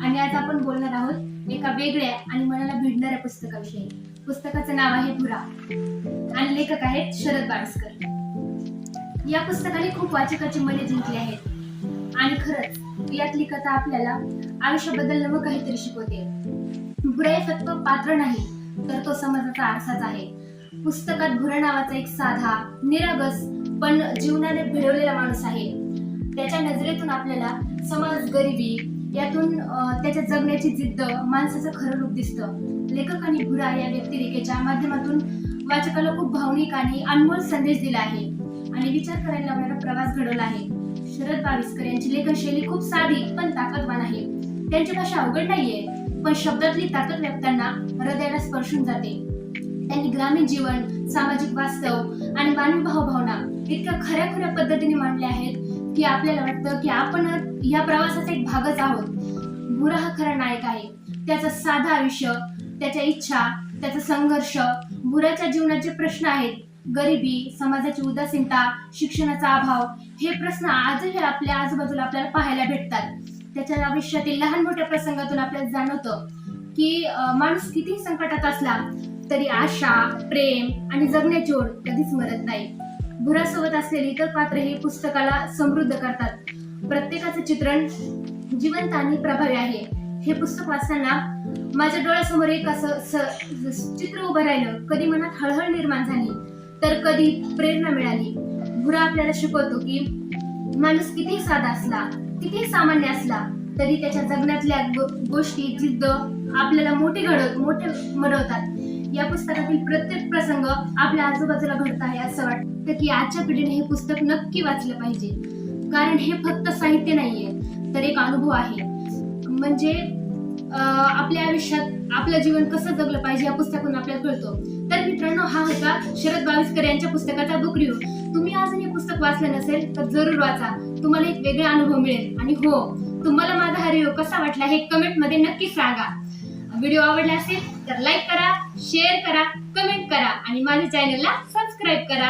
आणि आज आपण बोलणार आहोत एका वेगळ्या आणि मनाला भिडणाऱ्या पुस्तकाविषयी. पुस्तकाचं नाव आहे भुरा आणि लेखक आहेत शरद बाविस्कर. या पुस्तकाने खूप वाचकाची मने जिंकली आहेत आणि खरंच यातली कथा आपल्याला आयुष्याबद्दल नवं काहीतरी शिकवते. भुरा हे फक्त पात्र नाही तर तो समाजाचा आरसाच आहे. पुस्तकात भुरा नावाचा एक साधा, निरागस पण जीवनाने भिडवलेला माणूस आहे. त्याच्या नजरेतून आपल्याला समाज, गरिबी यातून त्याच्या जगण्याची जिद्द, माणसाचं खरं रूप दिसतं. लेखकाने भुरा या व्यक्तिरेखेच्या माध्यमातून वाचकाला खूप भावनिक आणि अनमोल संदेश दिला आहे आणि विचार करायला लावणारा प्रवास घडवला आहे. शरद बाविस्कर यांची लेखन शैली खूप साधी पण ताकदवान आहे. त्यांची भाषा अवघड नाहीये, पण शब्दातली ताकद व्यक्तांना हृदयाला स्पर्शून जाते. त्यांनी ग्रामीण जीवन, सामाजिक वास्तव आणि मानवी भावभावना इतक्या खऱ्या पद्धतीने मांडल्या आहेत की आपल्याला वाटतं की आपण या प्रवासाचा एक भागच आहोत. भुरा हा खरा नायक आहे. त्याचं साधं आयुष्य, त्याच्या इच्छा, त्याचा संघर्ष, भुराच्या जीवनाचे प्रश्न आहेत. गरिबी, समाजाची उदासीनता, शिक्षणाचा अभाव, हे प्रश्न आजही आपल्या आजूबाजूला आपल्याला पाहायला भेटतात. त्याच्या आयुष्यातील लहान मोठ्या प्रसंगातून आपल्याला जाणवतं की माणूस कितीही संकटात असला तरी आशा, प्रेम आणि जगण्याची ओढ कधीच मरत नाही. भुरासोबत असलेली इतर पात्र हे पुस्तकाला समृद्ध करतात. प्रत्येकाचं चित्रण जिवंत आणि प्रभावी आहे. हे पुस्तक वाचताना माझ्या डोळ्यासमोर एक असं चित्र उभं राहिलं. कधी मनात हळहळ निर्माण झाली तर कधी प्रेरणा मिळाली. भुरा आपल्याला शिकवतो की माणूस कितीही साधा असला, कितीही सामान्य असला तरी त्याच्या जगण्यातल्या गोष्टी, जिद्द आपल्याला मोठे घडवतात. या पुस्तकातील प्रत्येक प्रसंग आपल्या आजूबाजूला घडत आहे असं वाटतं की आजच्या पिढीने हे पुस्तक नक्की वाचलं पाहिजे. कारण हे फक्त साहित्य नाहीये तर एक अनुभव आहे. म्हणजे आपल्या आयुष्यात आपलं जीवन कसं जगलं पाहिजे या पुस्तकातून आपल्याला कळतो. तर मित्रांनो, हा होता शरद बाविस्कर यांच्या पुस्तकाचा बुक रिव्ह्यू. तुम्ही अजून हे पुस्तक वाचलं नसेल तर जरूर वाचा. तुम्हाला एक वेगळा अनुभव मिळेल. आणि हो, तुम्हाला माझा हा रिव्ह्यू कसा वाटला हे कमेंट मध्ये नक्की सांगा. व्हिडिओ आवडला असेल तर लाईक करा, शेअर करा, कमेंट करा आणि माझ्या चॅनलला सबस्क्राईब करा.